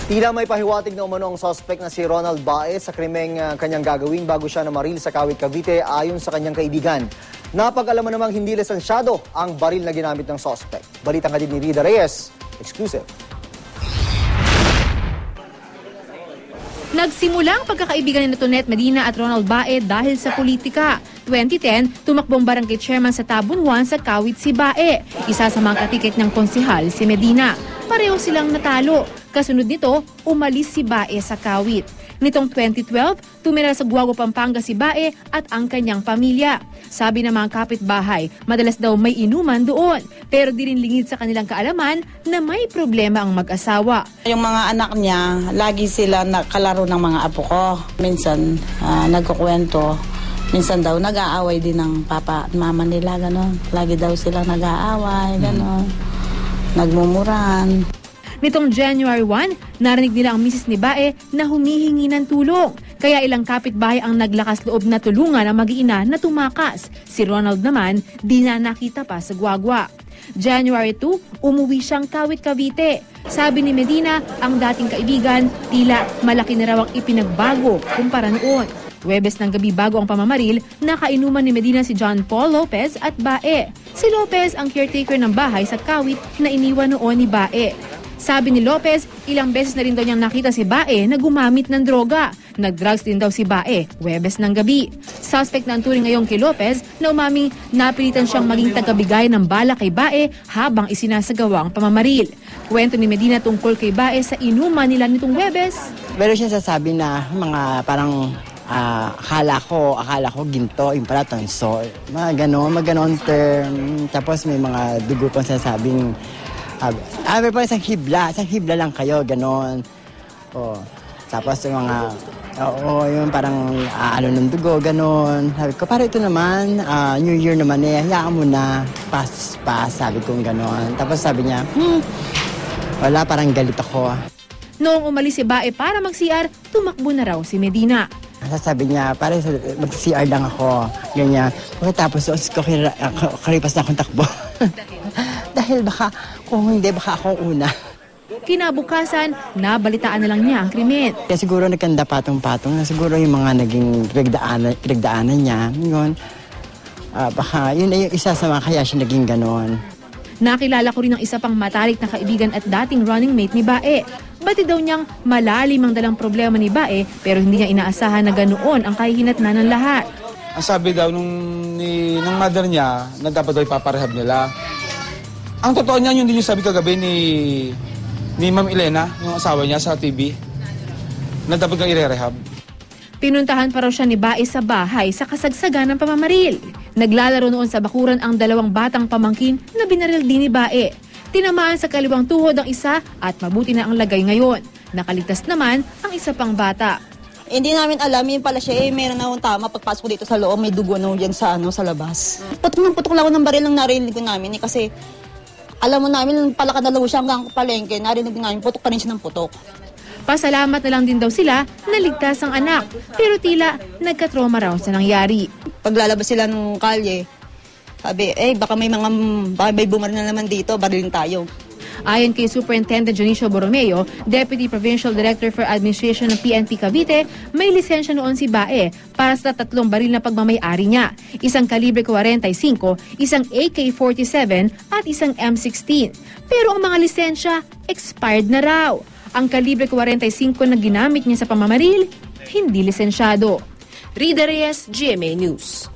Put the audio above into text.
Tila may pahiwatig na umano ang suspect na si Ronald Bae sa krimeng kanyang gagawin bago siya namaril sa Kawit, Cavite ayon sa kanyang kaibigan. Napag-alaman namang hindi lisensyado ang baril na ginamit ng suspect. Balita nga din ni Rida Reyes. Exclusive. Nagsimula ang pagkakaibigan ni Tonet Medina at Ronald Bae dahil sa politika. 2010, tumakbong barangay chairman sa Tabun 1 sa Kawit si Bae. Isa sa mga katiket ng konsehal si Medina. Pareho silang natalo. Kasunod nito, umalis si Bae sa Kawit. Nitong 2012, tumira sa Guago, Pampanga si Bae at ang kanyang pamilya. Sabi ng mga kapitbahay, madalas daw may inuman doon. Pero di rin lingid sa kanilang kaalaman na may problema ang mag-asawa. Yung mga anak niya, lagi sila nakalaro ng mga apo ko. Minsan, nagkukwento. Minsan daw, nag-aaway din ng papa at mama nila, gano'n. Lagi daw sila nag-aaway, gano'n. Nagmumuran. Nitong January 1, narinig nila ang misis ni Bae na humihingi ng tulong. Kaya ilang kapitbahay ang naglakas loob na tulungan ang mag-iina na tumakas. Si Ronald naman, di na nakita pa sa Guagua. January 2, umuwi siyang Kawit, Cavite. Sabi ni Medina, ang dating kaibigan, tila malaki na raw ang ipinagbago kumpara noon. Huwebes ng gabi bago ang pamamaril, nakainuman ni Medina si John Paul Lopez at Bae. Si Lopez ang caretaker ng bahay sa Kawit na iniwan noon ni Bae. Sabi ni Lopez, ilang beses na rin daw niyang nakita si Bae na gumamit ng droga. Nag-drugs din daw si Bae, Huwebes ng gabi. Suspect na ang turing ngayon kay Lopez na umaming napilitan siyang maging tagabigay ng bala kay Bae habang isinasagawa ang pamamaril. Kwento ni Medina tungkol kay Bae sa inuman nila nitong Huwebes. Meron siya sasabi na mga parang akala ko ginto, yung pala tonso. Mga ganon term. Tapos may mga dugo pang sasabing may pa isang hibla lang kayo, ganon. Oh. Tapos yung mga, yung parang ng dugo, ganon. Sabi ko, para ito naman, New Year naman hayaan mo na, pass, sabi ko ganon. Tapos sabi niya, wala, parang galit ako. Noong umalis si Bae para mag-CR, tumakbo na raw si Medina. Sabi niya, para mag-CR lang ako. Ganyan. Pagkatapos, karipas na akong takbo. Dahil baka, kung hindi, baka ako una. Kinabukasan, nabalitaan na lang niya ang krimen. Kaya siguro nagkanda patong-patong na siguro yung mga naging pinagdaanan niya. Yun, baka yun ay yung isa sa mga kaya siya naging ganon. Nakilala ko rin ang isa pang matalik na kaibigan at dating running mate ni Bae. Bati daw niyang malalim ang dalang problema ni Bae pero hindi niya inaasahan na ganoon ang kahihinatnan ng lahat. Ang sabi daw ng mother niya na dapat daw ipaparehab nila. Ang totoo niya, yun din yung sabi kagabi ni Ma'am Elena, yung asawa niya sa TV, na dapat kang i-rehab. Pinuntahan pa raw siya ni Bae sa bahay sa kasagsagan ng pamamaril. Naglalaro noon sa bakuran ang dalawang batang pamangkin na binaril din ni Bae. Tinamaan sa kaliwang tuhod ang isa at mabuti na ang lagay ngayon. Nakaligtas naman ang isa pang bata. Hindi namin alam, yun pala siya, meron na akong tama. Pagpasok ko dito sa loob, may dugo na dyan sa labas. Putok lang ako ng baril ng narinig ko namin kasi alam mo namin, palakad na siya hanggang palengke, narinig namin, putok pa rin siya ng putok. Pasalamat na lang din daw sila na ligtas ang anak, pero tila nagkatroma raw sa nangyari. Paglalabas sila ng kalye, sabi, baka may bumaril na naman dito, barilin tayo. Ayon kay Superintendent Jonicio Borromeo, Deputy Provincial Director for Administration ng PNP Cavite, may lisensya noon si Bae para sa 3 baril na pagmamay-ari niya. Isang kalibre 45, isang AK-47 at isang M16. Pero ang mga lisensya, expired na raw. Ang kalibre 45 na ginamit niya sa pamamaril, hindi lisensyado. Rida Reyes, GMA News.